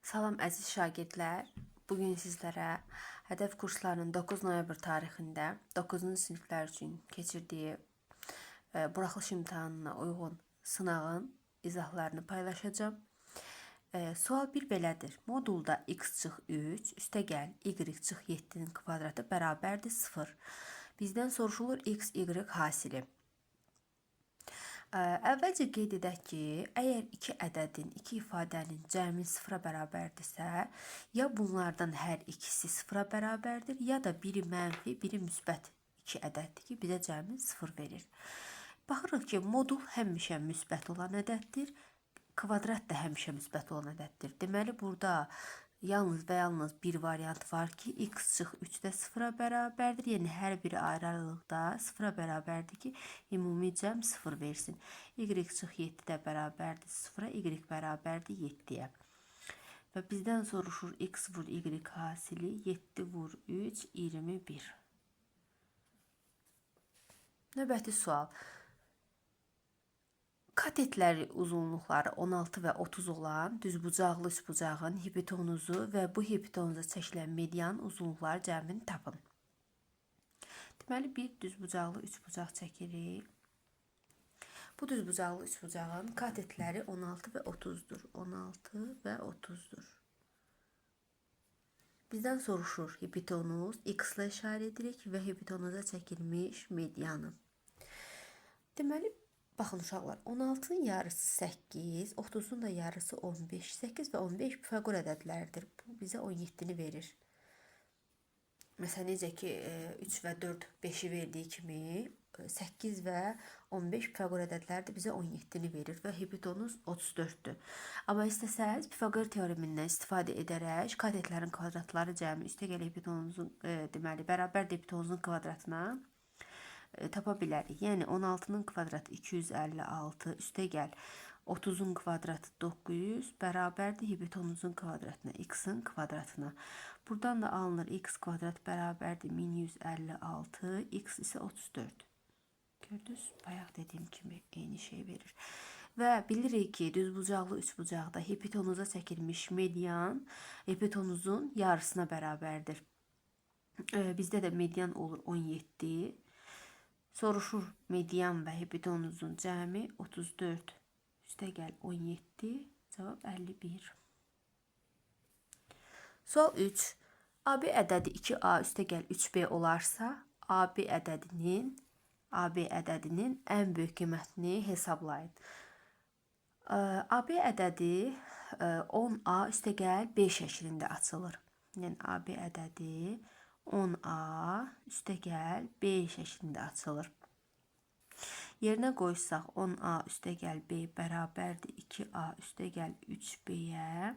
Salam əziz şagirdlər. Bugün sizlərə hədəf kurslarının 9 noyabr tarixində 9-cu siniflər üçün keçirdiyi buraxılış imtahanına uyğun sınağın izahlarını paylaşacağım. Sual 1 belədir. Modulda x çıx 3 üstəgəl y çıx 7-nin kvadratı bərabərdir 0. Bizdən soruşulur x, y hasili. Əvvəlcə qeyd edək ki, əgər iki ədədin, iki ifadənin cəmi sıfıra bərabərdirsə, ya bunlardan hər ikisi sıfıra bərabərdir, ya da biri mənfi, biri müsbət iki ədəddir ki, bizə cəmi sıfır verir. Baxırıq ki, modul həmişə müsbət olan ədəddir, kvadrat da həmişə müsbət olan ədəddir. Deməli, burada yalnız və yalnız bir variant var ki, x çıx 3 də sıfıra bərabərdir. Yəni, hər biri ayrı-ayrılıqda sıfıra bərabərdir ki, ümumi cəm sıfır versin. Y çıx 7 də bərabərdir sıfıra, y bərabərdir 7-yə. Və bizdən soruşur x vur y hasili 7 vur 3, 21. Növbəti sual. Katetləri uzunluqları 16 və 30 olan düzbucaqlı üçbucağın hipotenuzu və bu hipotenuza çəkilən median uzunluqları cəmini tapın. Deməli, bir düzbucaqlı üçbucaq çəkirik. Bu düzbucaqlı üçbucağın katetləri 16 və 30-dur. 16 və 30-dur. Bizdən soruşur hipotenuz, x-la işarə edirik və hipotenuza çəkilmiş medianı. Deməli, baxın uşaqlar, 16-nın yarısı 8, 30-un da yarısı 15. 8 və 15 Pifaqor ədədlərdir. Bu bizə 17-ni verir. Məsələn, necə ki, 3 və 4 5-i verdiyi kimi, 8 və 15 Pifaqor ədədləri bizə 17-ni verir və hipotenuz 34-dür. Amma istəsəz, Pifaqor teoremindən istifadə edərək katetlərin kvadratları cəmi üstəgəl hipotenuzun, deməli, bərabər hipotenuzun kvadratına tapa bilərik. Yəni 16-nın kvadratı 256 üstəgəl 30-un kvadratı 900 bərabərdir hipotenuzun kvadratına, x-in kvadratına. Buradan da alınır x kvadrat bərabərdir 1156, x isə 34. Gördünüz, bayaq dediyim kimi eyni şey verir. Və bilirik ki, düzbucaqlı üçbucaqda hipotenuza çəkilmiş median hipotenuzun yarısına bərabərdir. Bizdə də median olur 17. Soruşur median və hipotenuzun cəmi 34 üstəgəl 17, cavab 51. Sual 3. AB ədədi 2A üstəgəl 3B olarsa, AB ədədinin ən böyük qiymətini hesablayın. AB ədədi 10A üstəgəl B şəklində açılır. Yəni, AB ədədi 10A üstəgəl B şəklində açılır. Yerinə qoysaq 10A üstəgəl B bərabərdir 2A üstəgəl 3B-yə.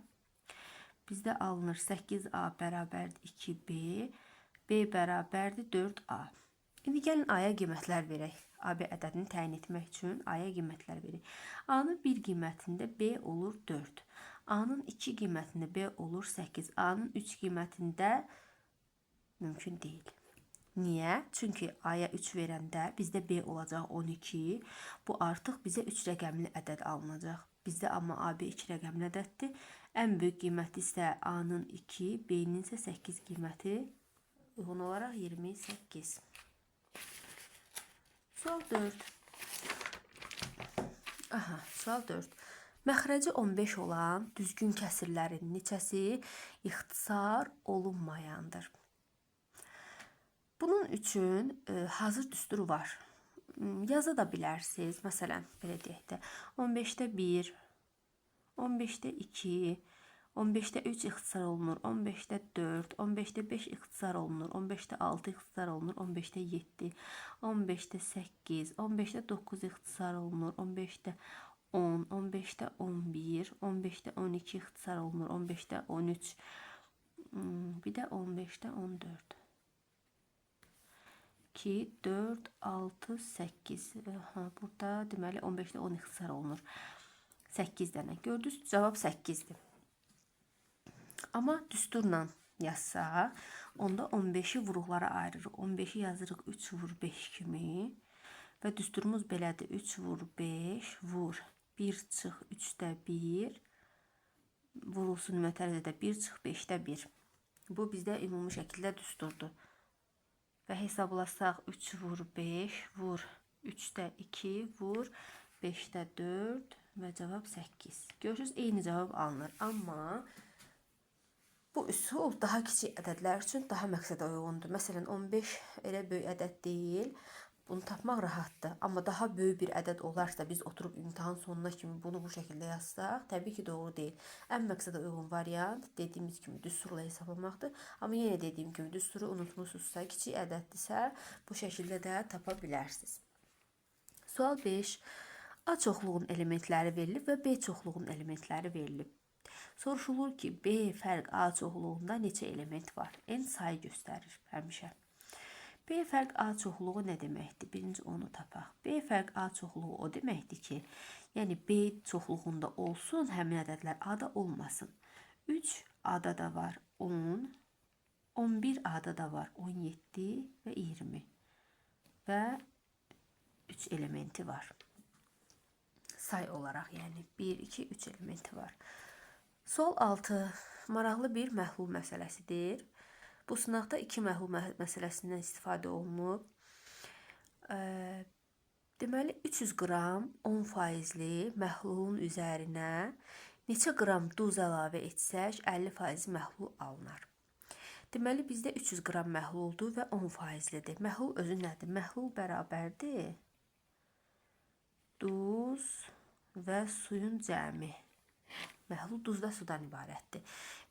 Bizdə alınır 8A bərabərdir 2B, B bərabərdir 4A. İndi gəlin A-ya qiymətlər verək. AB ədədini təyin etmək üçün A-ya qiymətlər verək. A-nın 1 qiymətində B olur 4. A-nın 2 qiymətində B olur 8. A-nın 3 qiymətində mümkün deyil. Niyə? Çünki A-ya 3 verəndə bizdə B olacaq 12. Bu artıq bizə 3 rəqəmli ədəd alınacaq. Bizdə amma AB 2 rəqəmli ədəddir. Ən böyük qiyməti isə A-nın 2, B-nin isə 8 qiyməti uyğun olaraq 28. Sual 4. Sual 4. Məxrəci 15 olan düzgün kəsirlərin neçəsi ixtisar olunmayandır? Bunun üçün hazır düsturu var. Yaza da bilərsiniz. Məsələn, belə deyək də, 15-də 1, 15-də 2, 15-də 3 ixtisar olunur, 15-də 4, 15-də 5 ixtisar olunur, 15-də 6 ixtisar olunur, 15-də 7, 15-də 8, 15-də 9 ixtisar olunur, 15-də 10, 15-də 11, 15-də 12 ixtisar olunur, 15-də 13, bir də 15-də 14. 2, 4, 6, 8. Burada deməli 15-də 10 ixtisar olunur. 8 dənə. Gördünüz, cavab 8-dir. Amma düsturla yazsa, onda 15-i vuruqlara ayırırıq. 15-i yazırıq 3 vur 5 kimi. Və düsturumuz belədir. 3 vur 5 vur 1 çıx 3-də 1 vurulsun ümumi 1 çıx 5-də 1. Bu bizdə ümumi şəkildə düsturdur. Və hesablasaq 3 vur 5 vur 3-də 2 vur 5-də 4 və cavab 8. Görürsünüz, eyni cavab alınır. Amma bu üsul daha kiçik ədədlər üçün daha məqsədə uyğundur. Məsələn, 15 elə böyük ədəd deyil. Bunu tapmaq rahatdır. Amma daha böyük bir ədəd olarsa, biz oturub imtahan sonuna kimi bunu bu şəkildə yazsaq, təbii ki, doğru deyil. Ən məqsədə uyğun variant, dediyimiz kimi, düsturla hesablamaqdır. Amma yenə dediyim kimi, düsturu unutmuşsunuzsa, kiçik ədəddirsə, bu şəkildə də tapa bilərsiniz. Sual 5. A çoxluğun elementləri verilib və B çoxluğun elementləri verilib. Soruşulur ki, B fərq A çoxluğunda neçə element var? N sayı göstərir həmişə. B fərq A çoxluğu nə deməkdir? Birinci onu tapaq. B fərq A çoxluğu o deməkdir ki, yəni B çoxluğunda olsun, həmin ədədlər A-da olmasın. 3 A-da da var 10, 11 A-da da var 17 və 20 və 3 elementi var. Say olaraq, yəni 1, 2, 3 elementi var. Sual 6. Maraqlı bir məhlul məsələsidir. Bu sınaqda 2 məhlul məsələsindən istifadə olunub. Deməli, 300 qram 10%li məhlulun üzərinə neçə qram duz əlavə etsək 50% məhlul alınar. Deməli, bizdə 300 qram məhluldur və 10%lidir. Məhlul özü nədir? Məhlul bərabərdir duz və suyun cəmi. Məhlul duz və sudan ibarətdir.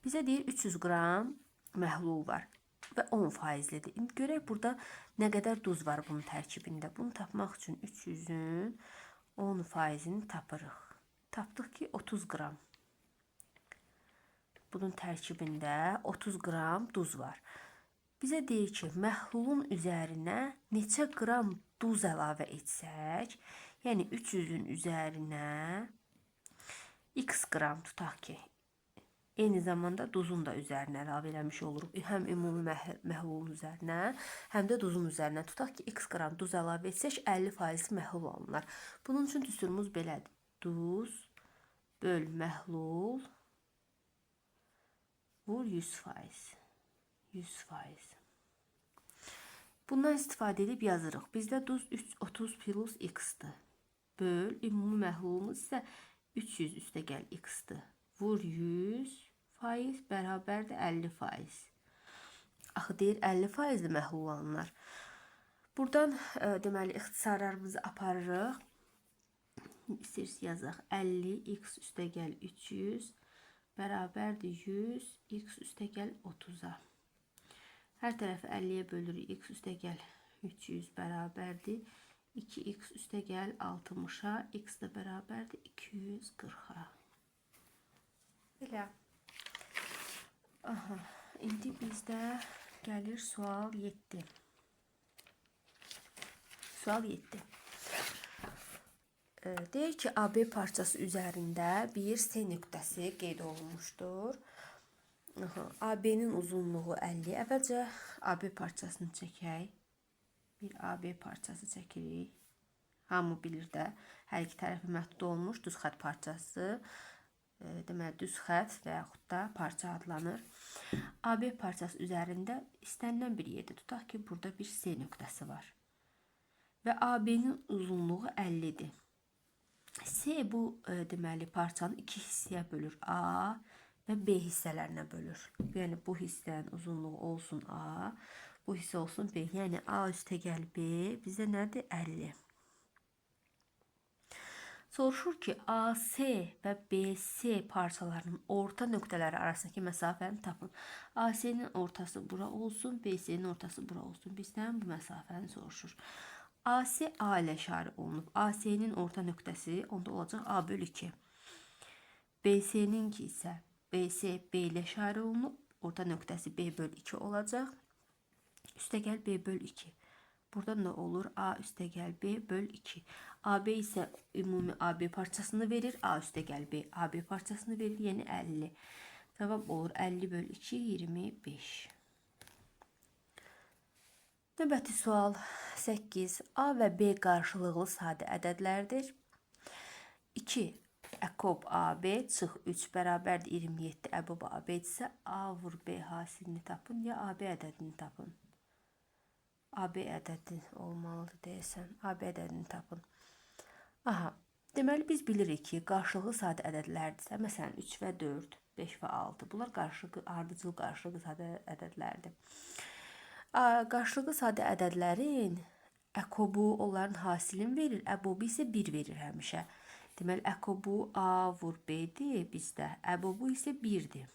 Bizə deyir 300 qram məhlul var və 10%lidir. İndi görək burada nə qədər duz var bunun tərkibində. Bunu tapmaq üçün 300-ün 10%-ni tapırıq. Tapdıq ki, 30 qram. Bunun tərkibində 30 qram duz var. Bizə deyir ki, məhlulun üzərinə neçə qram duz əlavə etsək, yəni 300-ün üzərinə x qram tutaq ki, eyni zamanda duzun da üzərinə əlavə eləmiş oluruq. Həm ümumi məhlulun üzərinə, həm də duzun üzərinə tutaq ki, x qram duz əlavə etsək 50% məhlul alınır. Bunun üçün düsturumuz belədir. Duz böl məhlul vur 100%. 100%. Bundan istifadə edib yazırıq. Bizdə duz 30 plus x-dır. Böl, ümumi məhlulumuz isə 300 üstə gəl x-dır. Vur 100% bərabərdir 50%. Axı deyir 50% məhlul alınır. Buradan deməli ixtisarlarımızı aparırıq. İstəyirsiniz yazaq 50 x üstə gəl 300 bərabərdir 100 x üstə gəl 30-a. Hər tərəfi 50-yə bölürük. X üstə gəl 300 bərabərdir 2x üstə gəl 60-a. X də bərabərdir 240-a. Belə. Aha, indi bizdə gəlir sual 7. Sual 7. Deyir ki, AB parçası üzərində bir C nöqtəsi qeyd olunmuşdur. AB-nin uzunluğu 50. Əvvəlcə AB parçasını çəkək. Bir AB parçası çəkirik. Hamı bilir də, hər iki tərəfi məhdud olmuş düz xətt parçası. Deməli, düz xətt və yaxud da parça adlanır. AB parçası üzərində istənilən bir yerdə tutaq ki, burada bir C nöqtəsi var. Və AB-nin uzunluğu 50-dir. C bu deməli parçanı iki hissəyə bölür. A və B hissələrinə bölür. Yəni bu hissənin uzunluğu olsun A, bu hissə olsun B. Yəni A üstə gəl B bizə nədir? 50. Soruşur ki, AC və BC parçalarının orta nöqtələri arasındakı məsafəni tapın. AC-nin ortası bura olsun, BC-nin ortası bura olsun. Bizdən bu məsafəni soruşur. AC A ilə işarə olunub. AC-nin orta nöqtəsi onda olacaq A bölü 2. BC-ninki isə BC B ilə işarə olunub. Orta nöqtəsi B bölü 2 olacaq. Üstə gəl B bölü 2. Burada nə olur? A üstə gəl B bölü 2. AB isə ümumi AB parçasını verir. A üstə gəl B AB parçasını verir. Yəni 50. Cavab olur 50 bölü 2, 25. Növbəti sual 8. A və B qarşılıqlı sadə ədədlərdir. 2. Əkob AB çıx 3 bərabərdir 27. Əbob AB isə A vur B hasilini tapın ya AB ədədini tapın. AB ədədi olmalıdır deyəsən. AB ədədini tapın. Aha, deməli biz bilirik ki, qarşılıqlı sadə ədədlərdirsə, məsələn 3 və 4, 5 və 6, bunlar ardıcıl qarşılıqlı sadə ədədlərdir. Qarşılıqlı sadə ədədlərin əkobu onların hasilini verir, əbobu isə 1 verir həmişə. Deməli, əkobu A vur B-dir bizdə, əbobu isə 1-dir.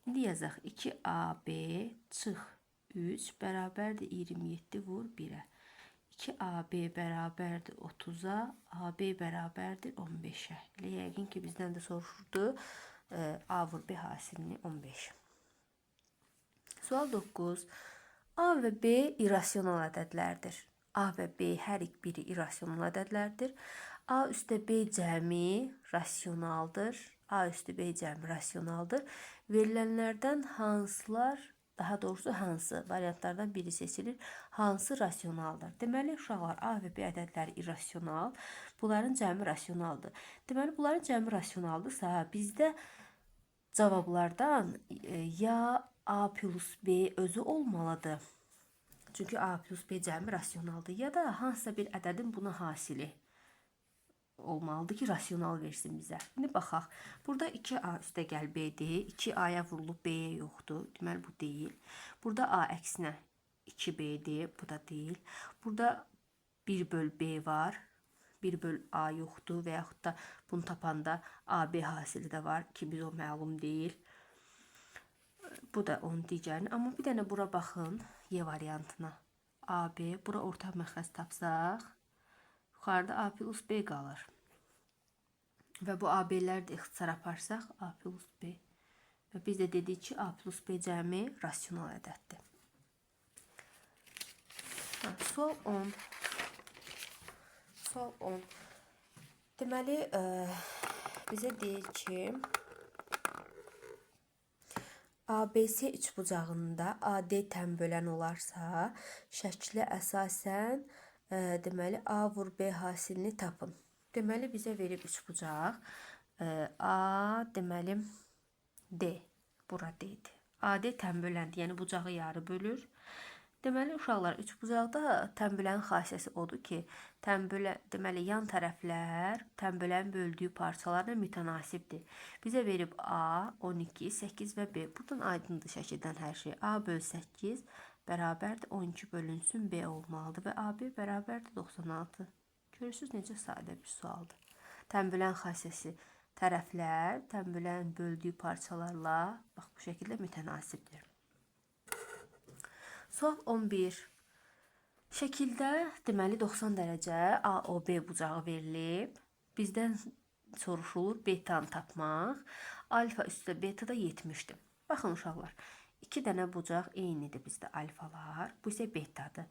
İndi yazaq 2AB çıx 3 bərabərdir 27 vur 1-ə. 2AB bərabərdir 30-a, AB bərabərdir 15-ə. Elə yəqin ki, bizdən də soruşurdu A vur B hasilini 15. Sual 9. A və B irrasional ədədlərdir. A və B hər biri irrasional ədədlərdir. A üstə B cəmi rasionaldır. A üstə B cəmi rasionaldır. Verilənlərdən hansılar, daha doğrusu hansı variantlardan biri seçilir, hansı rasionaldır? Deməli, uşaqlar A və B ədədləri irrasional, bunların cəmi rasionaldır. Deməli, bunların cəmi rasionaldırsa, bizdə cavablardan ya A plus B özü olmalıdır. Çünki A plus B cəmi rasionaldır. Ya da hansısa bir ədədin buna hasili olmalıdır ki, rasional versin bizə. İndi baxaq. Burada 2A üstə gəl B-dir. 2A-ya vurulub B-yə yoxdur. Deməli, bu deyil. Burada A əksinə 2B-dir. Bu da deyil. Burada 1 böl B var. 1 böl A yoxdur. Və yaxud da bunu tapanda AB hasili də var ki, biz o məlum deyil. Bu da onun digərini. Amma bir dənə bura baxın. Y variantına. AB. Bura orta məxrəc tapsaq, yuxarıda A plus B qalır. Və bu AB-ləri də ixtisar aparsaq, A plus B. Və biz də dedik ki, A plus B cəmi rasional ədəddir. Sual 10. Sual 10. Deməli, bizə deyir ki, ABC üçbucağında AD tənbölən olarsa, şəklə əsasən deməli A vur B hasilini tapın. Deməli bizə verib üçbucaq. A deməli D. Bura D'dir. AD tənböləndir, yəni bucağı yarı bölür. Deməli uşaqlar üçbucaqda tənbölənin xassəsi odur ki, deməli yan tərəflər tənbölənin böldüyü parçalarla mütənasibdir. Bizə verib A 12, 8 və B. Buradan aydındır şəkildən hər şey. A böl 8 bərabərdir 12 bölünsün B olmalıdır və AB bərabərdir 96. Görürsünüz necə sadə bir sualdır. Tənbölən xassəsi tərəflər tənbölənin böldüyü parçalarla bax bu şəkildə mütənasibdir. Sual 11. Şəkildə deməli 90 dərəcə AOB bucağı verilib. Bizdən soruşulur betanı tapmaq. Alfa üstə beta da 70'dir. Baxın uşaqlar. 2 dənə bucaq eynidir bizdə alfalar. Bu isə betadır.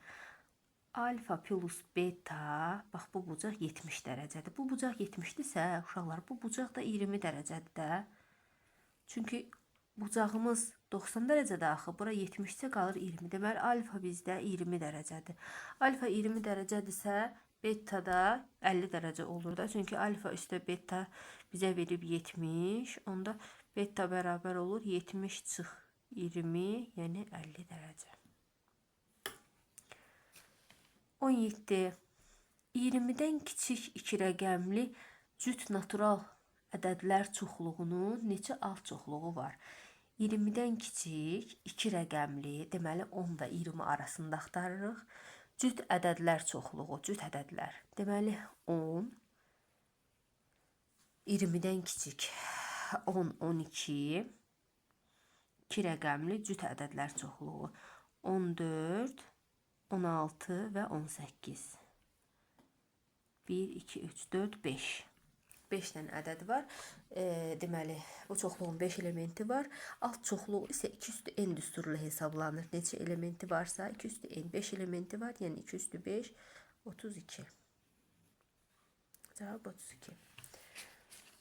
Alfa plus beta, bax bu bucaq 70 dərəcədir. Bu bucaq 70'dirsə, uşaqlar bu bucaq da 20 dərəcədir də. Çünki bucağımız 90 dərəcədə axı, bura 70-sə qalır 20. Deməli, alfa bizdə 20 dərəcədir. Alfa 20 dərəcədirsə, beta da 50 dərəcə olur da. Çünki alfa üstə beta bizə verib 70. Onda beta bərabər olur 70 çıx 20, yəni 50 dərəcə. 17. 20-dən kiçik 2 rəqəmli cüt natural ədədlər çoxluğunun neçə alt çoxluğu var? 20-dən kiçik 2 rəqəmli, deməli 10 və 20 arasında axtarırıq. Cüt ədədlər çoxluğu, cüt ədədlər. Deməli 10, 20-dən kiçik 10, 12, 2 rəqəmli cüt ədədlər çoxluğu. 14, 16 və 18. 1, 2, 3, 4, 5. 5 dənə ədəd var. Deməli, bu çoxluğun 5 elementi var. Alt çoxluğu isə 2 üstü n düsturlu hesablanır. Neçə elementi varsa 2 üstü n 5 elementi var. Yəni 2 üstü 5, 32. Cavab 32.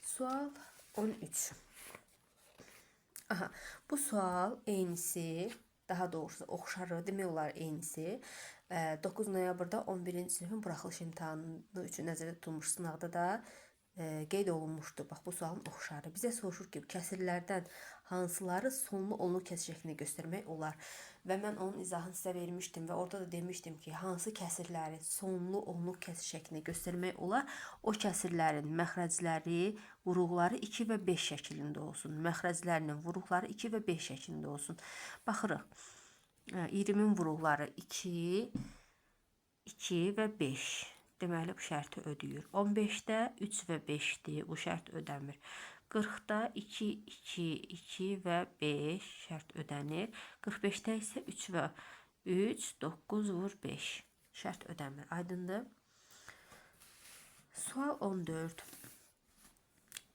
Sual 13. Aha, bu sual eynisi, daha doğrusu oxşarı, demək olar eynisi. 9 noyabrda 11-ci sinifin buraxılış imtahanı üçün nəzərdə tutulmuş sınavda da qeyd olunmuşdu. Bax bu sualın oxşarı. Bizə soruşur ki, kəsirlərdən hansıları sonlu onlu kəsir şəklində göstərmək olar? Və mən onun izahını sizə vermişdim və orada da demişdim ki, hansı kəsirləri sonlu onlu kəsir şəklində göstərmək olar? O kəsirlərin məxrəcləri, vuruqları 2 və 5 şəklində olsun. Məxrəclərinin vuruqları 2 və 5 şəklində olsun. Baxırıq. 20-in vuruqları 2, 2 və 5. Deməli, bu şərti ödəyir. 15-də 3 və 5-dir. Bu şərt ödəmir. 40-da 2, 2, 2 və 5 şərt ödənir. 45-də isə 3 və 3, 9 vur 5 şərt ödəmir. Aydındır? Sual 14.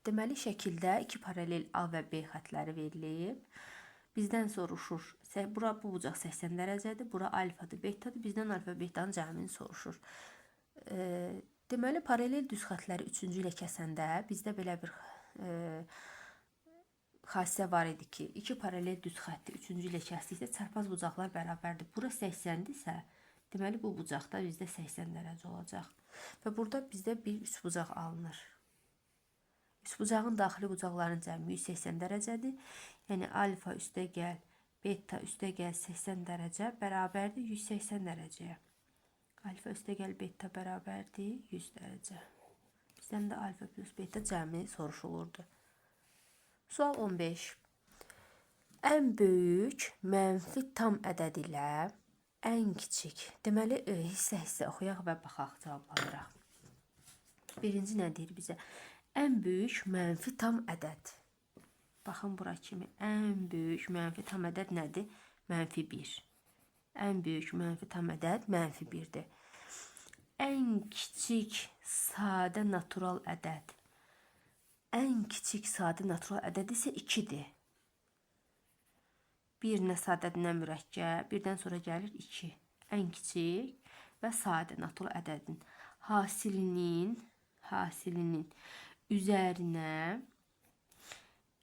Deməli, şəkildə 2 paralel A və B xətləri verilib. Bizdən soruşur. Bura bu bucaq 80 dərəcədir. Bura alfadır, betadır. Bizdən alfa, betanın cəmini soruşur. Deməli, paralel düz xətləri 3-cü ilə kəsəndə bizdə belə bir xassiyə var idi ki, 2 paralel düz xətti 3-cü ilə kəsdikdə çarpaz bucaqlar bərabərdir. Bura 80-dirsə, deməli bu bucaqda bizdə 80 dərəcə olacaq. Və burada bizdə bir üçbucaq alınır. Üçbucağın daxili bucaqların cəmi 180 dərəcədir. Yəni alfa üstə gəl, beta üstə gəl 80 dərəcə bərabərdir 180 dərəcəyə. Alfa üstə gəl beta bərabərdir 100 dərəcə. Bizdən də alfa plus beta cəmi soruşulurdu. Sual 15. Ən böyük mənfi tam ədəd ilə ən kiçik. Deməli, hissə-hissə oxuyaq və baxaq, cavablandıraq. Birinci nə deyir bizə? Ən böyük mənfi tam ədəd. Baxın bura kimi. Ən böyük mənfi tam ədəd nədir? Mənfi 1. Ən böyük mənfi tam ədəd mənfi 1-dir. Ən kiçik sadə natural ədəd. Ən kiçik sadə natural ədəd isə 2-dir. 1 nə sadədir, nə mürəkkəb. Birdən sonra gəlir 2. Ən kiçik və sadə natural ədədin hasilinin üzərinə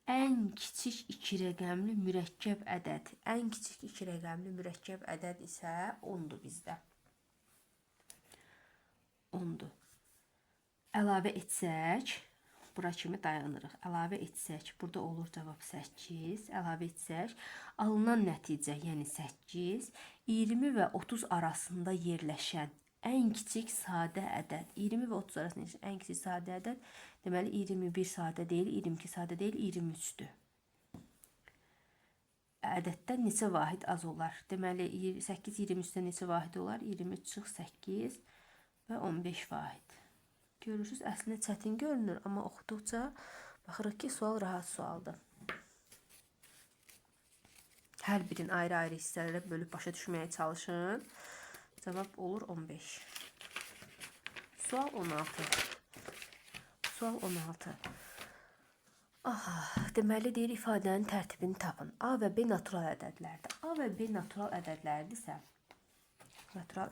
ən kiçik 2 rəqəmli mürəkkəb ədəd. Ən kiçik 2 rəqəmli mürəkkəb ədəd isə 10-dur bizdə. 10-dur. Əlavə etsək, bura kimi dayanırıq. Əlavə etsək, burada olur cavab 8. Əlavə etsək, alınan nəticə, yəni 8, 20 və 30 arasında yerləşən ən kiçik sadə ədəd. 20 və 30 arasında yerləşən ən kiçik sadə ədəd. Deməli, 21 sadə deyil, 22 sadə deyil, 23-dür. Ədəddən neçə vahid az olar? Deməli, 8 23-dən neçə vahid olar? 23 çıx 8 və 15 vahid. Görürsünüz, əslində çətin görünür, amma oxuduqca baxırıq ki, sual rahat sualdır. Hər birin ayrı-ayrı hissələrə bölüb başa düşməyə çalışın. Cavab olur 15. Sual 16. Sual 16. Deməli deyir, ifadənin tərtibini tapın. A və B natural ədədlərdir. A və B natural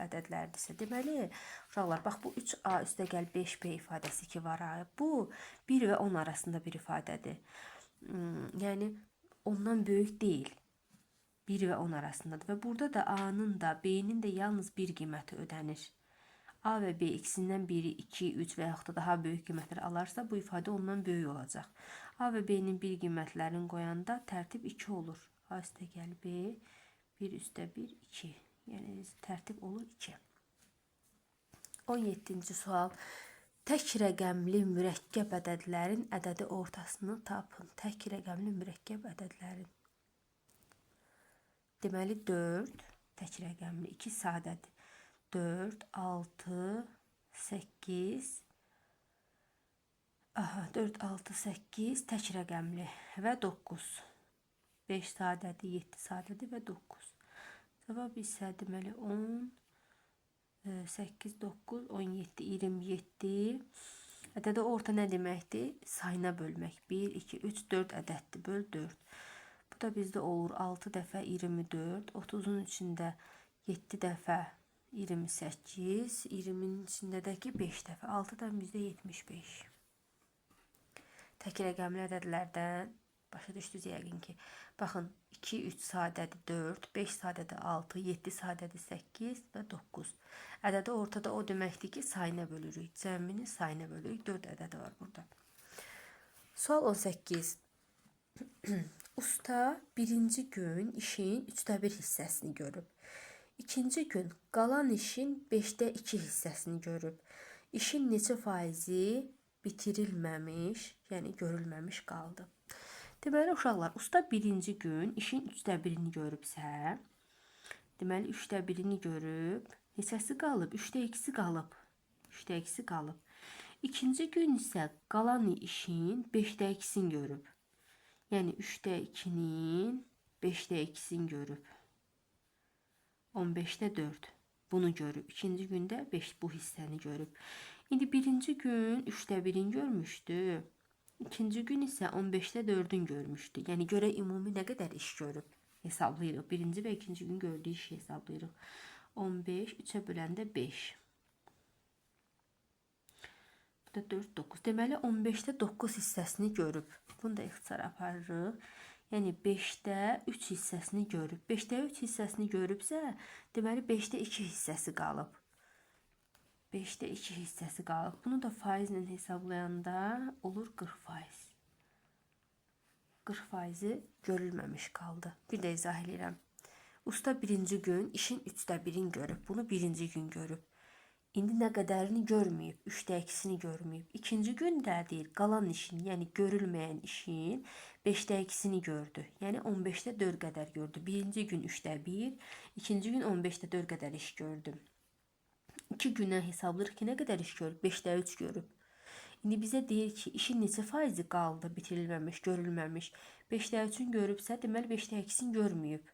ədədlərdirsə, deməli, uşaqlar, bax bu 3A üstə gəl 5B ifadəsi ki var. Bu 1 və 10 arasında bir ifadədir. Yəni, ondan böyük deyil. 1 və 10 arasındadır. Və burada da A-nın da, B-nin də yalnız bir qiyməti ödənir. A və B ikisindən biri 2, 3 və yaxud da daha böyük qiymətlər alarsa, bu ifadə ondan böyük olacaq. A və B-nin bir qiymətlərini qoyanda tərtib 2 olur. A üstə gəl B, 1 üstə 1, 2. Yəni, tərtib olur 2. 17-ci sual. Tək rəqəmli mürəkkəb ədədlərin ədədi ortasını tapın. Tək rəqəmli mürəkkəb ədədlərin. Deməli, 4 tək rəqəmli, 2 sadədir. 4, 6, 8, 4, 6, 8 tək rəqəmli və 9. 5 sadədir, 7 sadədir və 9. Cavab isə deməli 10, 8, 9, 17, 27. Ədədə orta nə deməkdir? Sayına bölmək. 1, 2, 3, 4 ədəddir. Böl 4. Bu da bizdə olur 6 dəfə 24. 30-un içində 7 dəfə 28. 20-nin içindəki 5 dəfə. 6-dan bizdə 75. Tək rəqəmli ədədlərdən Başa düşdünüz yəqin ki. Baxın 2, 3 sadədir 4, 5 sadədir 6, 7 sadədir 8 və 9. Ədədi ortada o deməkdir ki, sayına bölürük. Cəmini sayına bölürük. 4 ədədi var burada. Sual 18. Usta birinci gün işin 1/3 hissəsini görüb. İkinci gün qalan işin 5/2 hissəsini görüb. İşin neçə faizi bitirilməmiş, yəni görülməmiş qaldı. Deməli uşaqlar, usta birinci gün işin 1/3-ni görübsə, deməli 1/3-ni görüb, neçəsi qalıb? 3/2-si qalıb. 3/2-si qalıb. İkinci gün isə qalan işin 5/2-sini görüb. Yəni 3/2-nin 5/2-sini görüb. 15/4 bunu görüb. İkinci gündə 5 bu hissəni görüb. İndi birinci gün 3/1-ni görmüşdü. İkinci gün isə 15/4-ün görmüşdü. Yəni görək ümumi nə qədər iş görüb hesablayırıq. Birinci və ikinci gün gördüyü işi hesablayırıq. 15 3-ə böləndə 5. Bu da 4 9. Deməli 15/9 hissəsini görüb. Bunu da ixtisar aparırıq. Yəni 5/3 hissəsini görüb. 5/3 hissəsini görübsə, deməli 5/2 hissəsi qalıb. 5/2 hissəsi qalıb. Bunu da faizlə hesablayanda olur 40%. 40%-i görülməmiş qaldı. Bir də izah edirəm. Usta birinci gün işin 3/1-ni görüb. Bunu birinci gün görüb. İndi nə qədərini görməyib, 3/2-sini görməyib. İkinci gün də deyir, qalan işin, yəni görülməyən işin 5/2-sini gördü. Yəni 15/4 qədər gördü. Birinci gün 3/1, ikinci gün 15/4 qədər iş gördü. 2 günə hesablayırıq ki, nə qədər iş görüb? 5/3 görüb. İndi bizə deyir ki, işin neçə faizi qaldı, bitirilməmiş, görülməmiş. 5/3-ün görübsə, deməli 5/2-sini görməyib.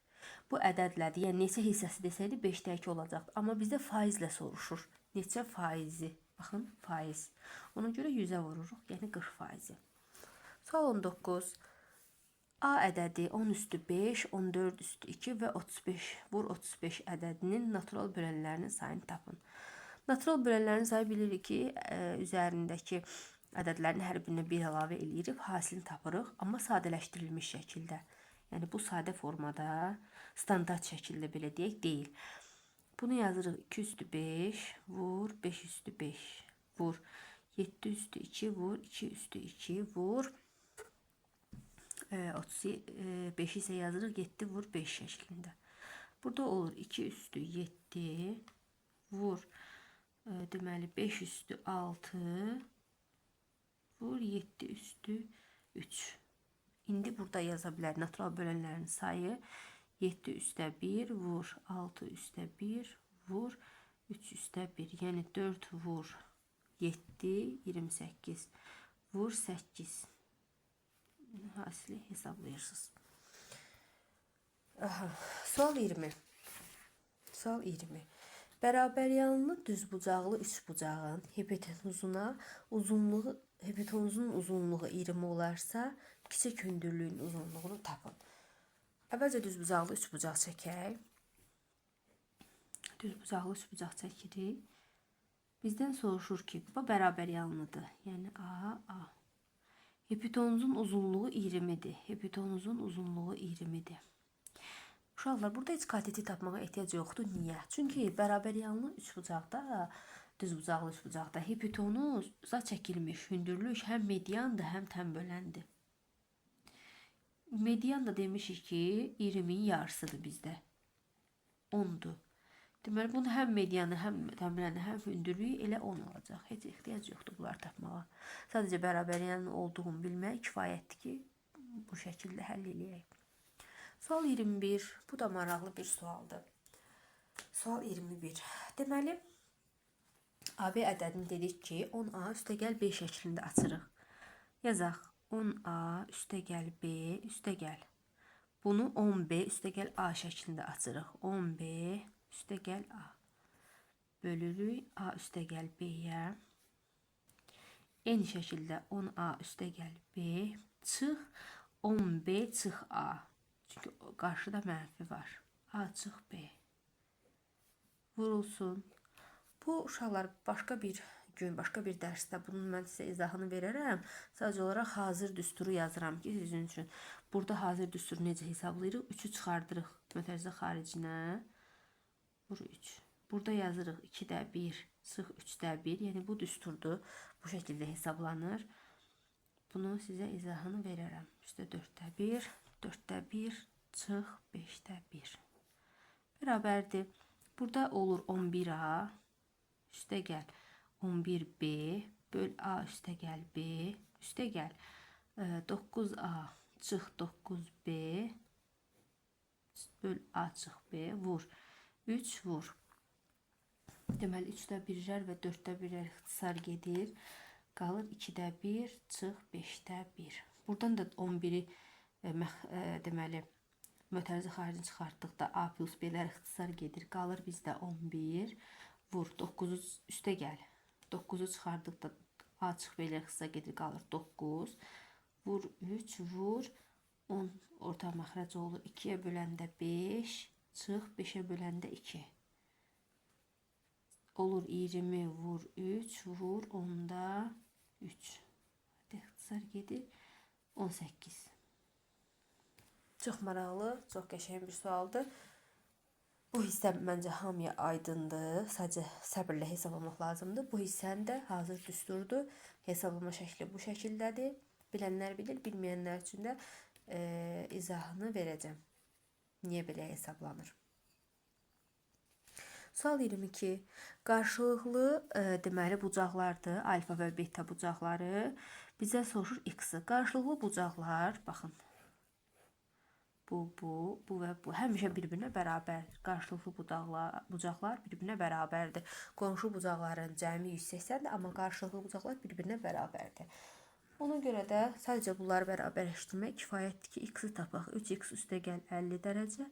Bu ədədlədir. Yəni neçə hissəsi desəydi 5/2 olacaqdı. Amma bizdə faizlə soruşur. Neçə faizi? Baxın, faiz. Ona görə 100-ə vururuq, yəni 40%. Sual 19. A ədədi 10/5, 14/2 və 35 vur 35 ədədinin natural bölənlərinin sayını tapın. Natural bölənlərin sayı bilirik ki, üzərindəki ədədlərin hər birinə 1 əlavə edirik, hasilini tapırıq, amma sadələşdirilmiş şəkildə. Yəni bu sadə formada, standart şəkildə belə deyək, deyil. Bunu yazırıq 2/5 vur 5/5 vur 7/2 vur 2/2 vur 35 isə yazırıq 7 vur 5 şəklində. Burada olur 2/7 vur deməli 5/6 vur 7/3. İndi burada yaza bilər natural bölənlərin sayı 7/1 vur 6/1 vur 3/1. Yəni 4 vur 7 28 vur 8. Hasili hesablayırsınız. Sual 20. Sual 20. Bərabəryanlı düzbucaqlı üçbucağın hipotenuzun uzunluğu 20 olarsa, kiçik hündürlüğün uzunluğunu tapın. Əvvəlcə düzbucaqlı üçbucaq çəkək. Düzbucaqlı üçbucaq çəkirik. Bizdən soruşur ki, bu bərabəryanlıdır. Yəni A. Hipotenuzun uzunluğu 20-dir. Hipotenuzun uzunluğu 20-dir. Uşaqlar, burada heç kateti tapmağa ehtiyac yoxdur. Niyə? Çünki bərabəryanlı üçbucaqda, düzbucaqlı üçbucaqda hipotenuza çəkilmiş hündürlük həm mediandır, həm tənböləndir. Median da demişik ki, 20'nin yarısıdır bizdə. 10'dur. Deməli, bunu həm medianı, həm tənbələni, həm hündürlüyü elə 10 olacaq. Heç ehtiyac yoxdur bunları tapmağa. Sadəcə bərabəryanlı olduğunu bilmək kifayətdir ki, bu şəkildə həll edək. Sual 21. Bu da maraqlı bir sualdır. Sual 21. Deməli, AB ədədini dedik ki, 10A üstəgəl B şəklində açırıq. Yazaq. 10A üstəgəl B üstəgəl. Bunu 10B üstəgəl A şəklində açırıq. 10B üstəgəl A. Bölürük A üstəgəl B-yə. Eyni şəkildə 10A üstəgəl B çıx 10B çıx A. Çünki qarşıda mənfi var. A çıx B. Vurulsun. Bu uşaqlar başqa bir gün başqa bir dərsdə bunun mən sizə izahını verərəm. Sadəcə olaraq hazır düsturu yazıram ki, sizin üçün. Burada hazır düsturu necə hesablayırıq? 3-ü çıxardırıq mötərizə xaricinə. Vur 3. Burada yazırıq 2-də 1, çıx 3-də 1. Yəni bu düsturdur. Bu şəkildə hesablanır. Bunu sizə izahını verərəm. İşte 4-də 1, 4-də 1, çıx 5-də 1. Bərabərdir. Burada olur 11A, üstə gəl 11B, böl A üstə gəl B, üstə gəl 9A, çıx 9B, böl A, çıx B, vur 3, vur. Deməli 3-də 1-lər və 4-də 1-lər ixtisar gedir. Qalır 2-də 1, çıx 5-də 1. Buradan da 11-i deməli mötərizə xaricini çıxartdıqda A plus B-lər ixtisar gedir. Qalır bizdə 11. Vur 9-u üstə gəl. 9-u çıxartdıqda A çıx B-lər ixtisar gedir. Qalır 9. Vur 3. Vur 10. Orta məxrəc olur. 2-yə böləndə 5. Çıx 5-ə böləndə 2. Olur 20. Vur 3. Vur 10-da 3. İxtisar gedir. 18. Çox maraqlı, çox qəşəng bir sualdır. Bu hissə məncə hamıya aydındır. Sadəcə səbirlə hesablamaq lazımdır. Bu hissənin də hazır düsturdur. Hesablama şəkli bu şəkildədir. Bilənlər bilir, bilməyənlər üçün də izahını verəcəm. Niyə belə hesablanır? Sual 22. Qarşılıqlı deməli bucaqlardır. Alfa və beta bucaqları. Bizə soruşur x-i. Qarşılıqlı bucaqlar, baxın. Bu və bu həmişə bir-birinə bərabərdir. Qarşılıqlı bucaqlar bir-birinə bərabərdir. Qonşu bucaqların cəmi 180-dir, amma qarşılıqlı bucaqlar bir-birinə bərabərdir. Ona görə də sadəcə bunları bərabərləşdirmək kifayətdir ki, x-i tapaq. 3x üstə gəl 50 dərəcə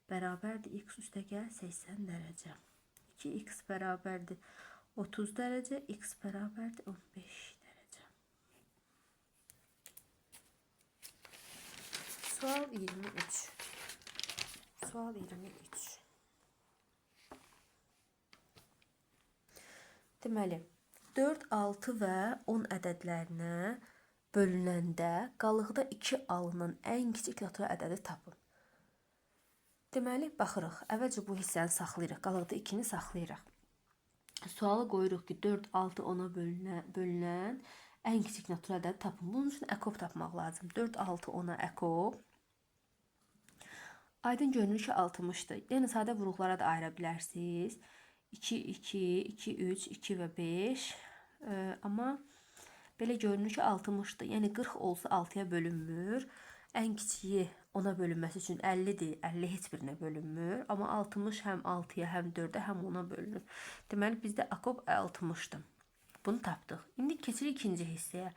bərabərdir x üstə gəl 80 dərəcə. 2x bərabərdir 30 dərəcə, x bərabərdir 15 dərəcə. Sual 23. Sual 23. Deməli, 4, 6 və 10 ədədlərinə bölünəndə qalıqda 2 alınan ən kiçik natural ədədi tapın. Deməli, baxırıq. Əvvəlcə bu hissəni saxlayırıq. Qalıqda 2-ni saxlayırıq. Sualı qoyuruq ki, 4, 6, 10-a bölünən ən kiçik natural ədədi tapın. Bunun üçün ekop tapmaq lazım. 4, 6, 10-a ekop. Aydın görünür ki, 60'dır. Yəni sadə vuruqlara da ayıra bilərsiniz. 2, 2, 2, 3, 2 və 5. Amma belə görünür ki, 60'dır. Yəni 40 olsa 6-ya bölünmür. Ən kiçiyi 10-a bölünməsi üçün 50'dir. 50 heç birinə bölünmür. Amma 60 həm 6-ya, həm 4-ə, həm 10-a bölünür. Deməli, bizdə ekop 60'dır. Bunu tapdıq. İndi keçirik ikinci hissəyə.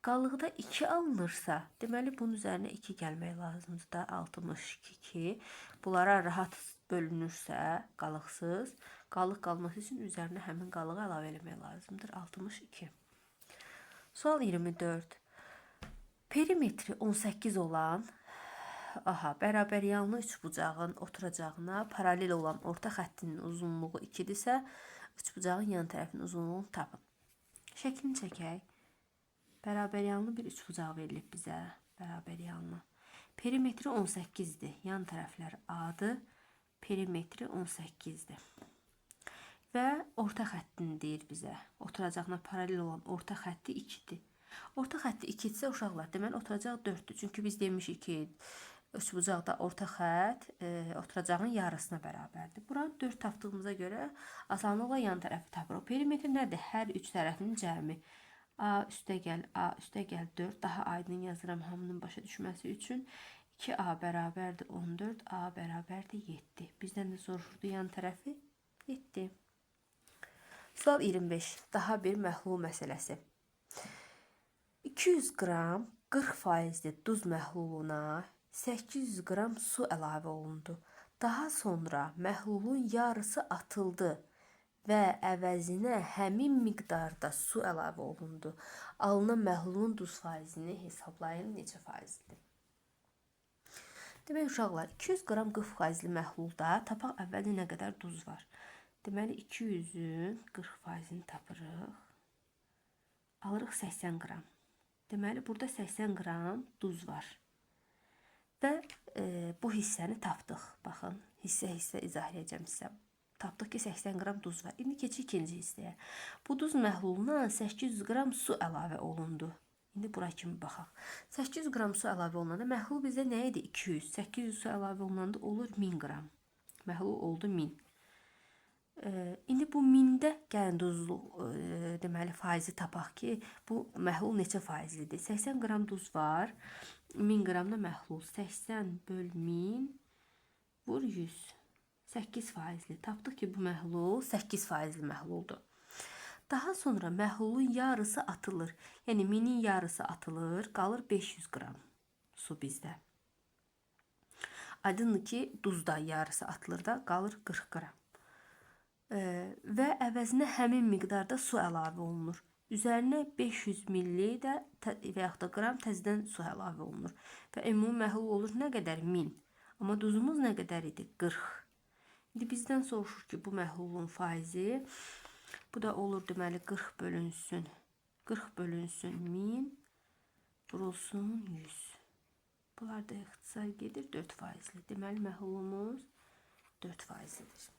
Qalıqda 2 alınırsa, deməli bunun üzərinə 2 gəlmək lazımdır da 62. Bunlara rahat bölünürsə, qalıqsız, qalıq qalması üçün üzərinə həmin qalığı əlavə etmək lazımdır. 62. Sual 24. Perimetri 18 olan bərabəryanlı üçbucağın oturacağına paralel olan orta xəttinin uzunluğu 2-dirsə, üçbucağın yan tərəfinin uzunluğunu tapın. Şəklini çəkək. Bərabəryanlı bir üçbucaq verilib bizə. Bərabəryanlı. Perimetri 18'dir. Yan tərəflər A-dır. Perimetri 18'dir. Və orta xəttini deyir bizə. Oturacağına paralel olan orta xətti 2'dir. Orta xətti 2-dirsə uşaqlar, deməli oturacaq 4'dür. Çünki biz demişik ki, üçbucaqda orta xətt oturacağın yarısına bərabərdir. Buranı 4 tapdığımıza görə asanlıqla yan tərəfi tapırıq. Perimetri nədir? Hər üç tərəfinin cəmi. A üstə gəl 4. Daha aydın yazıram hamının başa düşməsi üçün. 2A bərabərdir 14, A bərabərdir 7. Bizdən də soruşurdu yan tərəfi 7. Sual 25. Daha bir məhlul məsələsi. 200 qram 40% duz məhluluna 800 qram su əlavə olundu. Daha sonra məhlulun yarısı atıldı və əvəzinə həmin miqdarda su əlavə olundu. Alınan məhlulun duz faizini hesablayın, neçə faizdir? Demək uşaqlar, 200 qram 40%li məhlulda tapaq əvvəldə nə qədər duz var. Deməli 200-ün 40%-ni tapırıq. alırıq 80 qram. Deməli, burada 80 qram duz var. Və bu hissəni tapdıq. Baxın, hissə-hissə izah edəcəm sizə. Tapdıq ki, 80 qram duz var. İndi keçək ikinci hissəyə. Bu duz məhluluna 800 qram su əlavə olundu. İndi bura kimi baxaq. 800 qram su əlavə olunanda məhlul bizdə nə idi? 200. 800 su əlavə olunanda olur 1000 qram. Məhlul oldu 1000. İndi bu 1000-də gəlin duzluq deməli faizi tapaq ki, bu məhlul neçə faizlidir? 80 qram duz var. 1000 qram da məhlul. 80 böl 1000 vur 100. 8 faizli. Tapdıq ki, bu məhlul 8 faizli məhluldur. Daha sonra məhlulun yarısı atılır. Yəni 1000-in yarısı atılır, qalır 500 qram su bizdə. Aydındır ki, duzda yarısı atılır da, qalır 40 qram. Və əvəzinə həmin miqdarda su əlavə olunur. Üzərinə 500 milli də və yaxud da qram təzədən su əlavə olunur. Və ümumi məhlul olur nə qədər? 1000. Amma duzumuz nə qədər idi? 40. İndi bizdən soruşur ki, bu məhlulun faizi, bu da olur deməli 40 bölünsün 1000 vurulsun 100. Bunlar da ixtisar gedir 4 faizli. Deməli məhlulumuz 4 faizlidir.